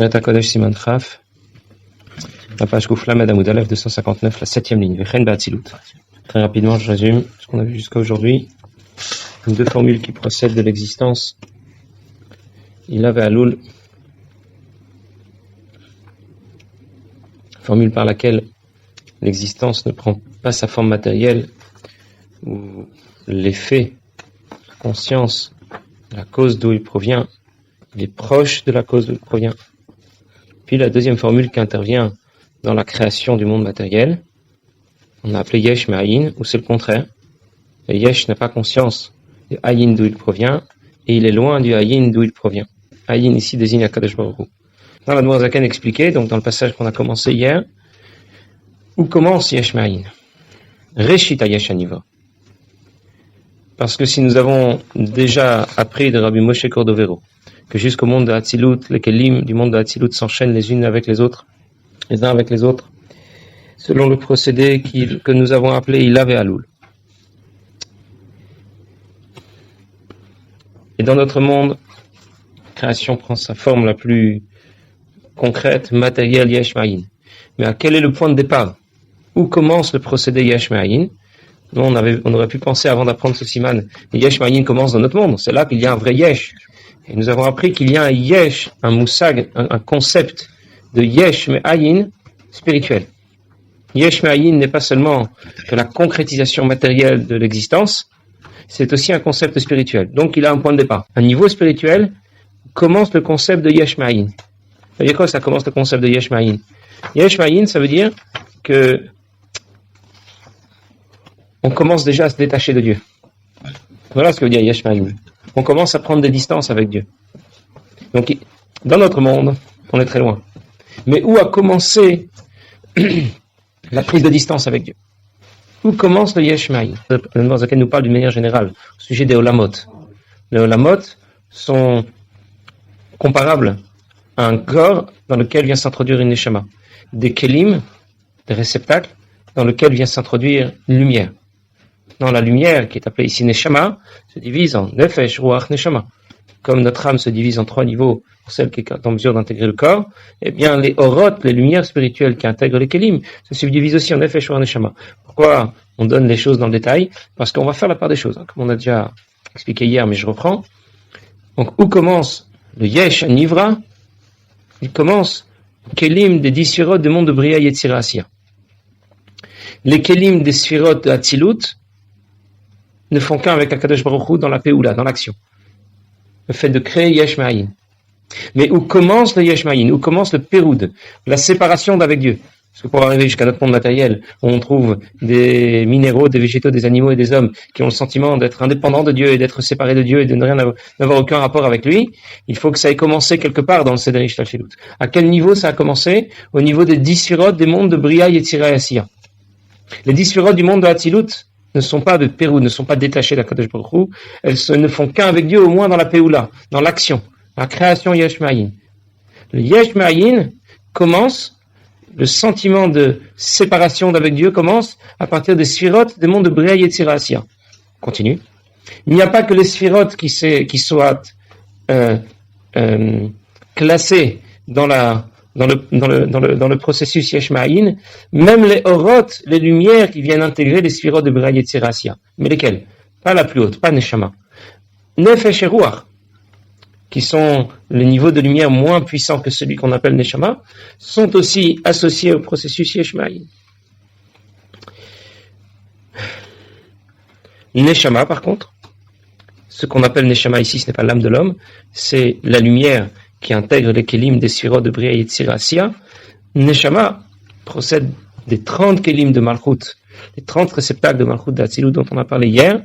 Kodesh Siman Chaf, la page Kouflam Adam Oudalev 259, la 7e ligne, Vechen Ba'atzilut. Très rapidement, je résume ce qu'on a vu jusqu'à aujourd'hui. Deux formules qui procèdent de l'existence. Il avait Alul, formule par laquelle l'existence ne prend pas sa forme matérielle, où l'effet, la conscience, la cause d'où il provient, il est proche de la cause d'où il provient. Puis la deuxième formule qui intervient dans la création du monde matériel, on a appelé Yesh Me'ayin, ou c'est le contraire. Le Yesh n'a pas conscience du Ayin d'où il provient, et il est loin du Ayin d'où il provient. Ayin ici désigne Akadosh Baruch Hu. Dans la Noirzaken expliqué, donc dans le passage qu'on a commencé hier, où commence Yesh Me'ayin? Reshit Yesh Aniva. Parce que si nous avons déjà appris de Rabbi Moshe Cordovero que jusqu'au monde de Hatzilut, les Kelim du monde de Hatzilut s'enchaînent les unes avec les autres, les uns avec les autres, selon le procédé que nous avons appelé Ilav et Alul. Et dans notre monde, la création prend sa forme la plus concrète, matérielle, Yesh Me'ayin. Mais à quel est le point de départ? Où commence le procédé Yesh Me'ayin? Nous, on aurait pu penser avant d'apprendre ce siman, Yesh Me'ayin commence dans notre monde. C'est là qu'il y a un vrai Yesh. Et nous avons appris qu'il y a un Yesh, un Moussag, un concept de Yesh Me'ayin spirituel. Yesh Me'ayin n'est pas seulement que la concrétisation matérielle de l'existence, c'est aussi un concept spirituel. Donc il a un point de départ. Un niveau spirituel commence le concept de Yesh Me'ayin. Ça veut dire quoi ça commence le concept de Yesh Me'ayin? Yesh Me'ayin, ça veut dire que on commence déjà à se détacher de Dieu. Voilà ce que veut dire Yesh Me'ayin. On commence à prendre des distances avec Dieu. Donc, dans notre monde, on est très loin. Mais où a commencé la prise de distance avec Dieu? Où commence le Yesh Me'ayin? Le Noirzaken nous parle d'une manière générale au sujet des Olamot. Les Olamot sont comparables à un corps dans lequel vient s'introduire une Neshama. Des Kelim, des réceptacles, dans lequel vient s'introduire une lumière. Dans la lumière, qui est appelée ici Neshama, se divise en Nefesh, Ruach, Neshama. Comme notre âme se divise en 3 niveaux pour celle qui est en mesure d'intégrer le corps, eh bien les Orot, les lumières spirituelles qui intègrent les Kelim, se subdivisent aussi en Nefesh, Ruach, Neshama. Pourquoi on donne les choses dans le détail? Parce qu'on va faire la part des choses, comme on a déjà expliqué hier, mais je reprends. Donc, où commence le Yesh Nivra? Il commence Kelim des 10 Sphirot du monde de Bria Yetzira Asiya. Les Kelim des Sphirot de Hatzilut ne font qu'un avec Akadosh Baruch Hu dans la Péoula, dans l'action. Le fait de créer Yesh Me'ayin. Mais où commence le Yesh Me'ayin? Où commence le Péroud? La séparation d'avec Dieu. Parce que pour arriver jusqu'à notre monde matériel, où on trouve des minéraux, des végétaux, des animaux et des hommes qui ont le sentiment d'être indépendants de Dieu et d'être séparés de Dieu et de n'avoir aucun rapport avec lui, il faut que ça ait commencé quelque part dans le Seder Ishtalshelut. À quel niveau ça a commencé? Au niveau des 10 Sphirot des mondes de Bria, Yetzira et Asiya. Les 10 Sphirot du monde de Hatzilut ne sont pas de Pérou, ne sont pas détachées d'Akadosh Baruch Hu, elles ne font qu'un avec Dieu, au moins dans la Péoula, dans l'action, la création Yesh Me'ayin. Le Yesh Me'ayin commence, le sentiment de séparation d'avec Dieu commence à partir des sphirotes des mondes de Bria Yetzira Asiya. Continue. Il n'y a pas que les sphirotes qui soient classés dans le processus Yesh Me'ayin, même les Orot, les lumières qui viennent intégrer les sphirotes de Bria Yetzira Asiya. Mais lesquelles? Pas la plus haute, pas Neshama. Nefesh et Ruach, qui sont le niveau de lumière moins puissant que celui qu'on appelle Neshama, sont aussi associés au processus Yesh Me'ayin. Neshama, par contre, ce qu'on appelle Neshama ici, ce n'est pas l'âme de l'homme, c'est la lumière qui intègre les Kelim des Sphirot de Bria Yetzira Asiya. Neshama procède des 30 Kelim de Malchut, les 30 réceptacles de Malchut d'Hatzilut dont on a parlé hier,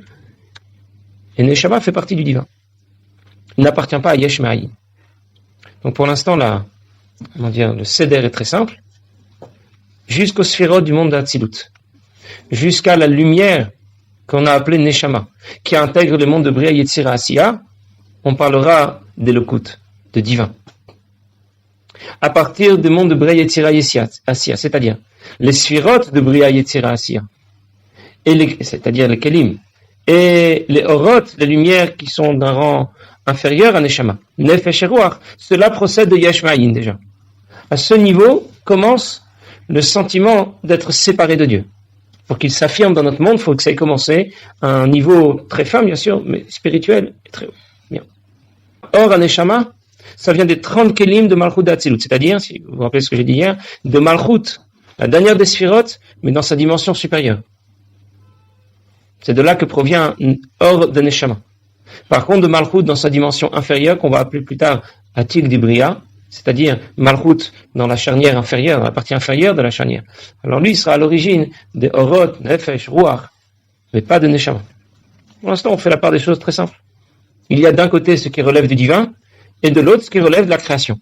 et Neshama fait partie du divin. Il n'appartient pas à Yesh Me'ayin. Donc pour l'instant, le Seder est très simple. Jusqu'au Sphirot du monde d'Hatzilut. Jusqu'à la lumière qu'on a appelée Neshama, qui intègre le monde de Bria Yetzira Asiya, on parlera d'Elokut, de divin. À partir du monde de Bria Yetzira Asiya, c'est-à-dire les Sphirot de Bria Yetzira Asiya, c'est-à-dire les Kelim, et les Orot, les lumières qui sont d'un rang inférieur à Neshama. Nefesh et Ruach, cela procède de Yesh Ma'ayin déjà. À ce niveau commence le sentiment d'être séparé de Dieu. Pour qu'il s'affirme dans notre monde, il faut que ça ait commencé à un niveau très fin, bien sûr, mais spirituel et très haut. Bien. Or, à Neshama, ça vient des 30 kelim de Malchut d'Atzilut, c'est-à-dire, si vous vous rappelez ce que j'ai dit hier, de Malchut, la dernière des Sphirot, mais dans sa dimension supérieure. C'est de là que provient Or de Neshama. Par contre, de Malchut dans sa dimension inférieure, qu'on va appeler plus tard Atil d'Ibria, c'est-à-dire Malchut dans la charnière inférieure, dans la partie inférieure de la charnière. Alors lui, il sera à l'origine des Orot, Nefesh, Ruach, mais pas de Neshama. Pour l'instant, on fait la part des choses très simples. Il y a d'un côté ce qui relève du divin, et de l'autre ce qui relève de la création.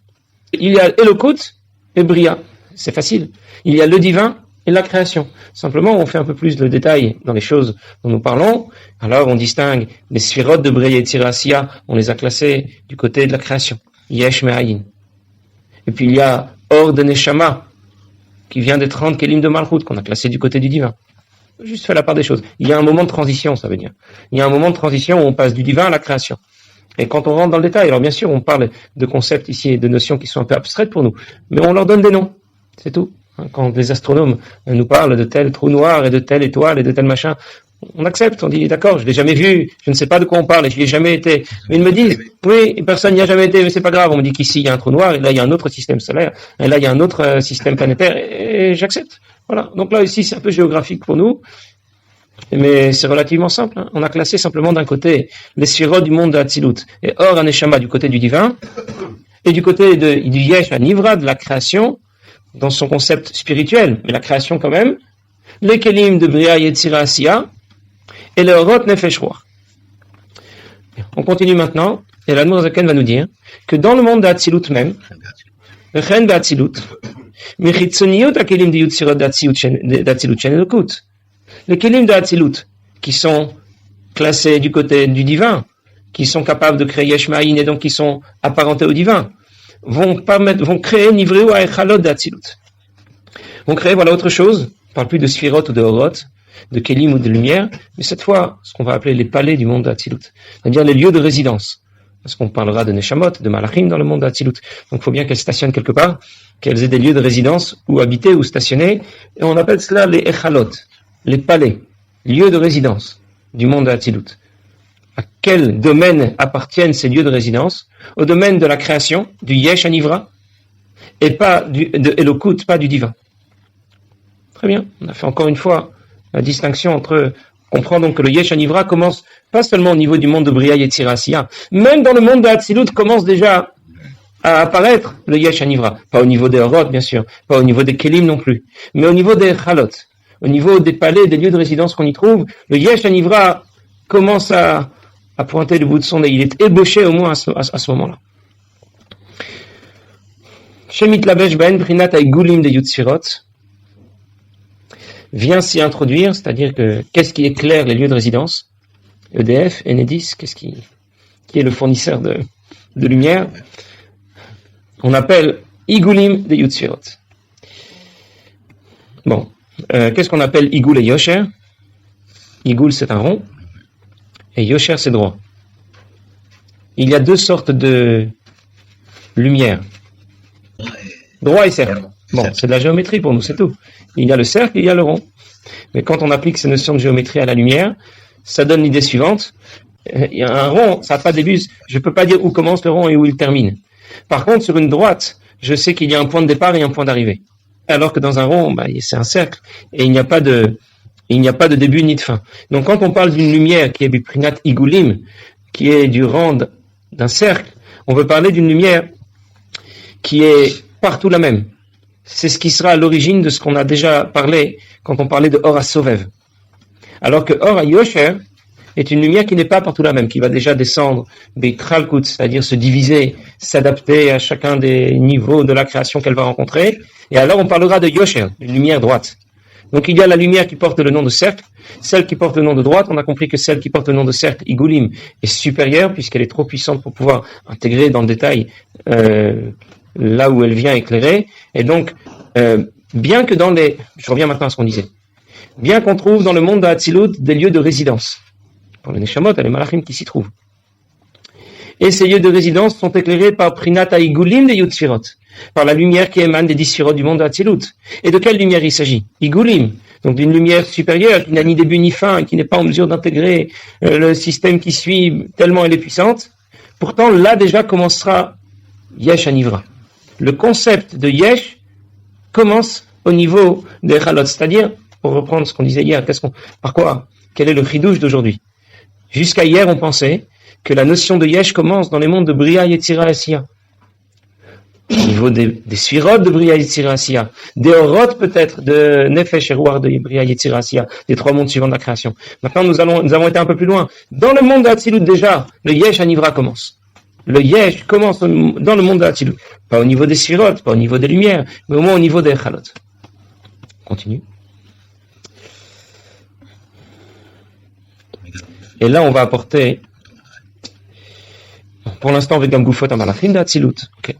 Il y a Elokut et Bria. C'est facile. Il y a le divin et la création. Simplement, on fait un peu plus de détails dans les choses dont nous parlons. Alors, on distingue les Sphirot de Bria et Tzirasia, on les a classés du côté de la création. Yesh Me'ayin. Et puis il y a Or de Neshama, qui vient des 30 Kelim de Malchut, qu'on a classé du côté du divin. Juste fait la part des choses. Il y a un moment de transition, ça veut dire. Il y a un moment de transition où on passe du divin à la création. Et quand on rentre dans le détail, alors bien sûr, on parle de concepts ici et de notions qui sont un peu abstraites pour nous, mais on leur donne des noms. C'est tout. Quand les astronomes nous parlent de tel trou noir et de telle étoile et de tel machin, on accepte, on dit d'accord, je l'ai jamais vu, je ne sais pas de quoi on parle et je n'y ai jamais été. Mais ils me disent, oui, personne n'y a jamais été, mais c'est pas grave. On me dit qu'ici il y a un trou noir, et là il y a un autre système solaire, et là il y a un autre système planétaire, et j'accepte. Voilà. Donc là ici c'est un peu géographique pour nous, mais c'est relativement simple. Hein. On a classé simplement d'un côté les sphirotes du monde de Hatzilut et Or Aneshama du côté du divin, et du côté du Yesh Anivra, de la création, dans son concept spirituel, mais la création quand même, les Kelim de Bria Yetzira Asiya, et le Orot Nefesh Ruach. On continue maintenant, et l'Admor Zaken va nous dire que dans le monde d'Hatzilut même, le Chen d'Hatzilut, Mechitzoniot Akelim de Yutzirot d'Hatzilut Shen Elokut, les Kelim d'Hatzilut, qui sont classés du côté du divin, qui sont capables de créer Yesh Ma'ayin et donc qui sont apparentés au divin, vont créer Nivreu Aechalot d'Hatzilut. Vont créer, voilà autre chose, on parle plus de Sphirot ou de Orot, de Kelim ou de lumière, mais cette fois, ce qu'on va appeler les palais du monde d'Hatzilut, c'est-à-dire les lieux de résidence. Parce qu'on parlera de Neshamot, de Malachim dans le monde d'Hatzilut. Donc il faut bien qu'elles stationnent quelque part, qu'elles aient des lieux de résidence où habiter ou stationner, et on appelle cela les Echalot, les palais, lieux de résidence du monde d'Hatzilut. À quel domaine appartiennent ces lieux de résidence? Au domaine de la création, du Yesh Anivra, et pas de Elokut, pas du divin. Très bien, on a fait encore une fois la distinction entre, on comprend donc que le Yesh Anivra commence pas seulement au niveau du monde de Bria Yetzira Asiya, même dans le monde de Hatzilut commence déjà à apparaître le Yesh Anivra. Pas au niveau des Orot, bien sûr, pas au niveau des Kelim non plus, mais au niveau des Chalot, au niveau des palais, des lieux de résidence qu'on y trouve, le Yesh Anivra commence à pointer le bout de son nez. Il est ébauché au moins à ce moment-là. Shemit Labesh Ben Prinat Aigulim de Yutzirot vient s'y introduire, c'est-à-dire que qu'est-ce qui éclaire les lieux de résidence? EDF, Enedis, qui est le fournisseur de lumière? On appelle Igulim de Yutzirot. Bon, qu'est-ce qu'on appelle Igul et Yosher? Igul c'est un rond, et Yosher c'est droit. Il y a deux sortes de lumière. Droit et cercle. Bon, c'est de la géométrie pour nous, c'est tout. Il y a le cercle et il y a le rond. Mais quand on applique ces notions de géométrie à la lumière, ça donne l'idée suivante. Il y a un rond, ça n'a pas de début. Je ne peux pas dire où commence le rond et où il termine. Par contre, sur une droite, je sais qu'il y a un point de départ et un point d'arrivée. Alors que dans un rond, c'est un cercle et il n'y a pas de début ni de fin. Donc quand on parle d'une lumière qui est Biprinat Igulim, qui est du rang d'un cercle, on veut parler d'une lumière qui est partout la même. C'est ce qui sera à l'origine de ce qu'on a déjà parlé quand on parlait de Or HaSovev. Alors que Or HaYosher est une lumière qui n'est pas partout la même, qui va déjà descendre Beitralkut, c'est-à-dire se diviser, s'adapter à chacun des niveaux de la création qu'elle va rencontrer. Et alors on parlera de Yosher, une lumière droite. Donc il y a la lumière qui porte le nom de cercle, celle qui porte le nom de droite. On a compris que celle qui porte le nom de cercle, Igulim, est supérieure puisqu'elle est trop puissante pour pouvoir intégrer dans le détail là où elle vient éclairer. Et donc, bien que je reviens maintenant à ce qu'on disait, bien qu'on trouve dans le monde de Hatzilut des lieux de résidence, pour les Neshamot et les Malachim qui s'y trouvent, Et ces lieux de résidence sont éclairés par Prinat Haïgoulim de Yutsfirot, par la lumière qui émane des 10 Sphirot du monde de Hatzilut. Et de quelle lumière il s'agit? Igoulim, donc d'une lumière supérieure qui n'a ni début ni fin, qui n'est pas en mesure d'intégrer le système qui suit tellement elle est puissante. Pourtant, là déjà commencera Yesh Anivra. Le concept de Yesh commence au niveau des Chalot, c'est-à-dire, pour reprendre ce qu'on disait hier, par quoi? Quel est le chidouche d'aujourd'hui? Jusqu'à hier, on pensait que la notion de Yesh commence dans les mondes de Bria, Yetzira, Asiya. Au niveau des Sphirot de Bria, Yetzira, Asiya. Des Orot peut-être de Nefesh et Ruach de Bria, Yetzira, Asiya. Des 3 mondes suivants de la création. Maintenant, nous avons été un peu plus loin. Dans le monde de Hatzilut, déjà, le Yesh Anivra commence. Le Yesh commence dans le monde de Hatzilut. Pas au niveau des Sphirot, pas au niveau des lumières, mais au moins au niveau des Chalot. Continue. Et là, on va apporter, pour l'instant, avec un Goufot à Malachim d'Hatzilut. Okay.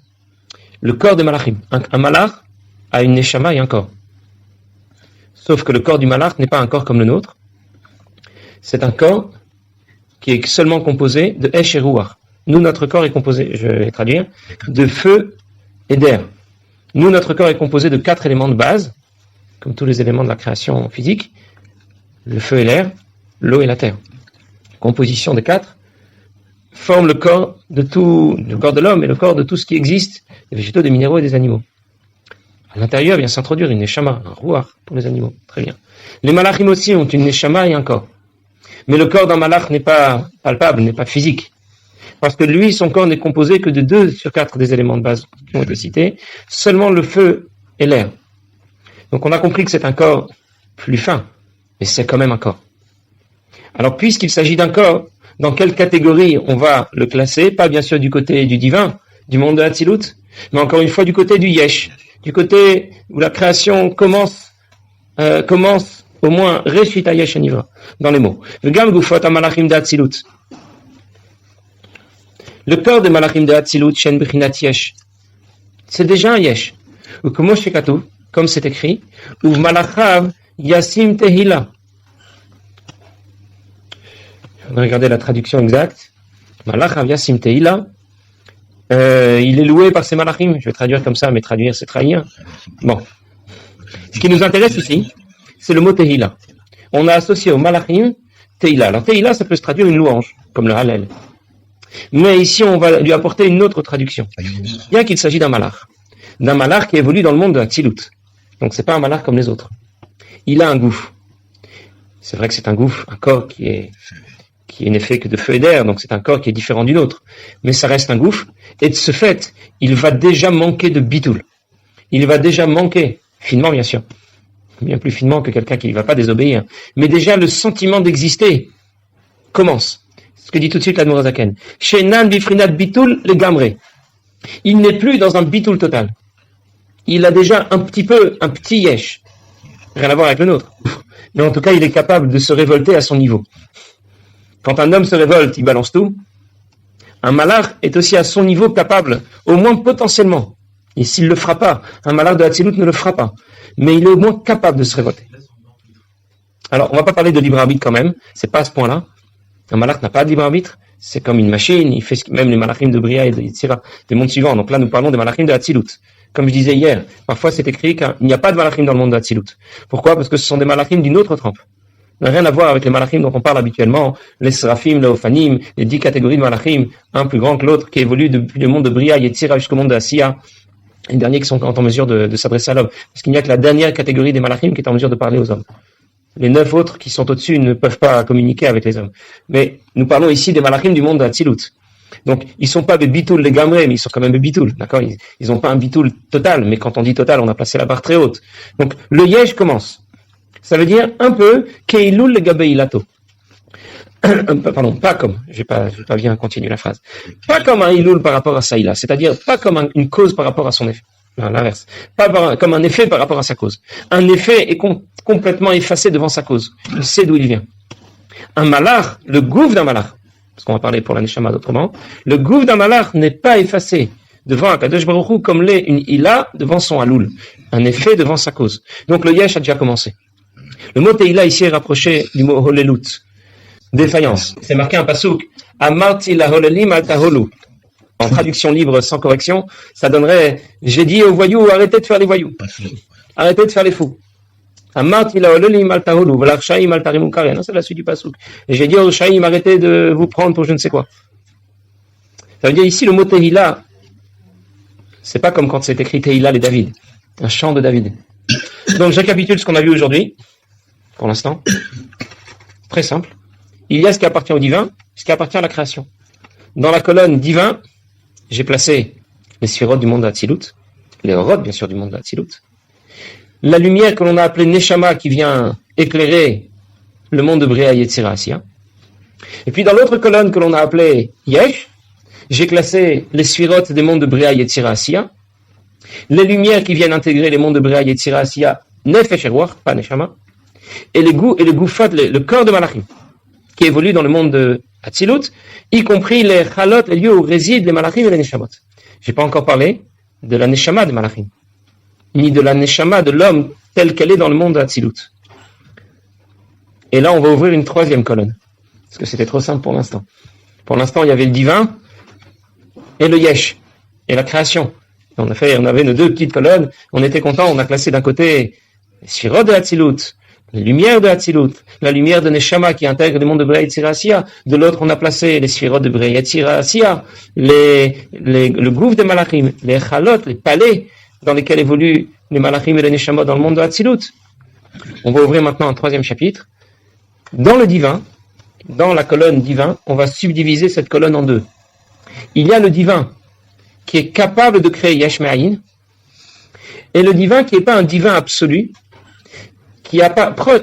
Le corps des Malachim. Un Malach a une Neshama et un corps. Sauf que le corps du Malach n'est pas un corps comme le nôtre. C'est un corps qui est seulement composé de Esh et Ruach. Nous, notre corps est composé, je vais traduire, de feu et d'air. Nous, notre corps est composé de 4 éléments de base, comme tous les éléments de la création physique. Le feu et l'air, l'eau et la terre. Composition des 4 forme le corps de l'homme et le corps de tout ce qui existe, des végétaux, des minéraux et des animaux. À l'intérieur vient s'introduire une neshama, un ruach pour les animaux. Très bien. Les malachim aussi ont une neshama et un corps. Mais le corps d'un malach n'est pas palpable, n'est pas physique. Parce que lui, son corps n'est composé que de 2 sur 4 des éléments de base qui ont été cités, seulement le feu et l'air. Donc on a compris que c'est un corps plus fin, mais c'est quand même un corps. Alors, puisqu'il s'agit d'un corps, dans quelle catégorie on va le classer? Pas bien sûr du côté du divin, du monde de Hatzilut, mais encore une fois du côté du Yesh, du côté où la création commence au moins Reshita Yesh Anivra, dans les mots. V'gam gufot ha-malachim de Hatzilut. Le corps des malachim de Hatzilut, shen bechinat Yesh, c'est déjà un Yesh. Ou comme c'est écrit, ou malachav yasim tehila. On va regarder la traduction exacte. Malach Yasim Teila. Il est loué par ses malachim. Je vais traduire comme ça, mais traduire, c'est trahir. Bon. Ce qui nous intéresse ici, c'est le mot Tehila. On a associé au malachim Teila. Alors Teila, ça peut se traduire une louange, comme le Hallel. Mais ici, on va lui apporter une autre traduction. Bien qu'il s'agisse d'un malach qui évolue dans le monde de Hatzilut. Donc c'est pas un malach comme les autres. Il a un gouffre. C'est vrai que c'est un gouffre, un corps qui n'est fait que de feu et d'air, donc c'est un corps qui est différent du nôtre. Mais ça reste un gouffre, et de ce fait, il va déjà manquer de bitoul. Il va déjà manquer, finement bien sûr, bien plus finement que quelqu'un qui ne va pas désobéir, mais déjà le sentiment d'exister commence. Ce que dit tout de suite l'Admor HaZaken. Shenan bifrinat bitoul le gamré. Il n'est plus dans un bitoul total. Il a déjà un petit yesh. Rien à voir avec le nôtre. Mais en tout cas, il est capable de se révolter à son niveau. Quand un homme se révolte, il balance tout. Un malach est aussi à son niveau capable, au moins potentiellement. Et s'il ne le fera pas, un malach de Hatzilut ne le fera pas. Mais il est au moins capable de se révolter. Alors, on ne va pas parler de libre arbitre quand même. C'est pas à ce point-là. Un malach n'a pas de libre arbitre. C'est comme une machine. Il fait même les malachim de Bria et de Yetzira, des mondes suivants. Donc là, nous parlons des malachim de Hatzilut. Comme je disais hier, parfois c'est écrit qu'il n'y a pas de malachim dans le monde de Hatzilut. Pourquoi? Parce que ce sont des malachim d'une autre trempe. Ça n'a rien à voir avec les malachim dont on parle habituellement, les seraphim, les ophanim, les 10 catégories de malachim, un plus grand que l'autre, qui évolue depuis le monde de Bria, Yetzira jusqu'au monde de Asiya, les derniers qui sont en mesure de s'adresser à l'homme. Parce qu'il n'y a que la dernière catégorie des malachim qui est en mesure de parler aux hommes. Les 9 autres qui sont au-dessus ne peuvent pas communiquer avec les hommes. Mais nous parlons ici des malachim du monde de Hatzilut. Donc, ils sont pas des bitoul les gamrés, mais ils sont quand même des bitoul, d'accord? Ils ont pas un bitoul total, mais quand on dit total, on a placé la barre très haute. Donc, le yesh commence. Ça veut dire un peu keilul le gabeilato. Pardon, pas comme, j'ai pas bien continué la phrase. Pas comme un ilul par rapport à Saïla, c'est-à-dire pas comme une cause par rapport à son effet. Non, l'inverse. Pas comme un effet par rapport à sa cause. Un effet est complètement effacé devant sa cause. Il sait d'où il vient. Un malach, le gouffre d'un malach, parce qu'on va parler pour la neshama autrement, le gouffre d'un malach n'est pas effacé devant un Kadosh Baruch Hu comme l'est une ila devant son haloul. Un effet devant sa cause. Donc le yesh a déjà commencé. Le mot teila ici est rapproché du mot holelut. défaillance. C'est marqué un pasouk. Amarti la hololim al taholu. En traduction libre sans correction, ça donnerait j'ai dit aux voyous, arrêtez de faire les voyous. Arrêtez de faire les fous. Amarti la hololim al taholu. V'la r'shaim al tarimu karen. C'est la suite du pasouk. Et j'ai dit aux r'shaim, arrêtez de vous prendre pour je ne sais quoi. Ça veut dire ici le mot Tehila, c'est pas comme quand c'est écrit Tehila les David. Un chant de David. Donc je récapitule ce qu'on a vu aujourd'hui, pour l'instant. Très simple. Il y a ce qui appartient au divin, ce qui appartient à la création. Dans la colonne divin, j'ai placé les sphérotes du monde de Hatzilut, les orotes bien sûr du monde de Hatzilut. La lumière que l'on a appelée Neshama qui vient éclairer le monde de Bria Yetzira Asiya. Et puis dans l'autre colonne que l'on a appelée Yesh, j'ai classé les sphérotes des mondes de Bria Yetzira Asiya. Les lumières qui viennent intégrer les mondes de Bria Yetzira Asiya, Nefesh et Ruach, pas Neshama. Et les Goufat, le corps de Malachim, qui évolue dans le monde de Hatzilut, y compris les Chalot, les lieux où résident les Malachim et les Neshamot. J'ai pas encore parlé de la Neshama de Malachim, ni de la Neshama de l'homme telle qu'elle est dans le monde de Hatzilut. Et là, on va ouvrir une troisième colonne, parce que c'était trop simple pour l'instant. Pour l'instant, il y avait le divin et le Yesh, et la création. On avait nos deux petites colonnes, on était content, on a classé d'un côté les Sphirot de Hatzilut, les lumières de Hatzilut, la lumière de Neshama qui intègre les mondes de Bria Yetzira Asiya. De l'autre, on a placé les Sphirot de Bria Yetzira Asiya, le gouffre des Malachim, les Chalot, les palais dans lesquels évoluent les Malachim et les Neshamot dans le monde de Hatzilut. On va ouvrir maintenant un troisième chapitre. Dans le divin, dans la colonne divin, on va subdiviser cette colonne en deux. Il y a le divin qui est capable de créer Yesh Me'ayin, et le divin qui n'est pas un divin absolu, qui est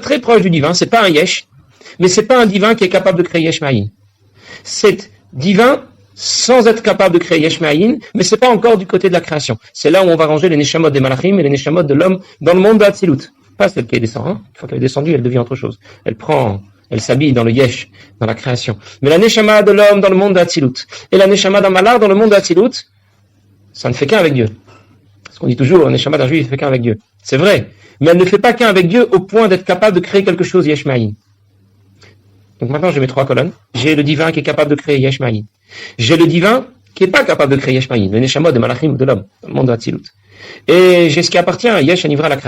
très proche du divin, c'est pas un Yesh, mais c'est pas un divin qui est capable de créer Yesh Me'ayin. C'est divin sans être capable de créer Yesh Me'ayin, mais c'est pas encore du côté de la création. C'est là où on va ranger les Neshamot des Malachim et les Neshamot de l'homme dans le monde de Hatzilut. Pas celle qui est descendue. Une fois qu'elle est descendue, elle devient autre chose. Elle s'habille dans le Yesh, dans la création. Mais la Neshama de l'homme dans le monde de Hatzilut et la Neshama d'un Malach dans le monde de Hatzilut, ça ne fait qu'un avec Dieu. Parce qu'on dit toujours, la Neshama d'un Juif ne fait qu'un avec Dieu. C'est vrai. Mais elle ne fait pas qu'un avec Dieu au point d'être capable de créer quelque chose Yesh Me'ayin. Donc maintenant, j'ai mes trois colonnes. J'ai le divin qui est capable de créer Yesh Me'ayin. J'ai le divin qui n'est pas capable de créer Yesh Me'ayin, le Neshamot de Malachim de l'homme, dans le monde de Hatzilut. Et j'ai ce qui appartient à Yesh Anivra la création.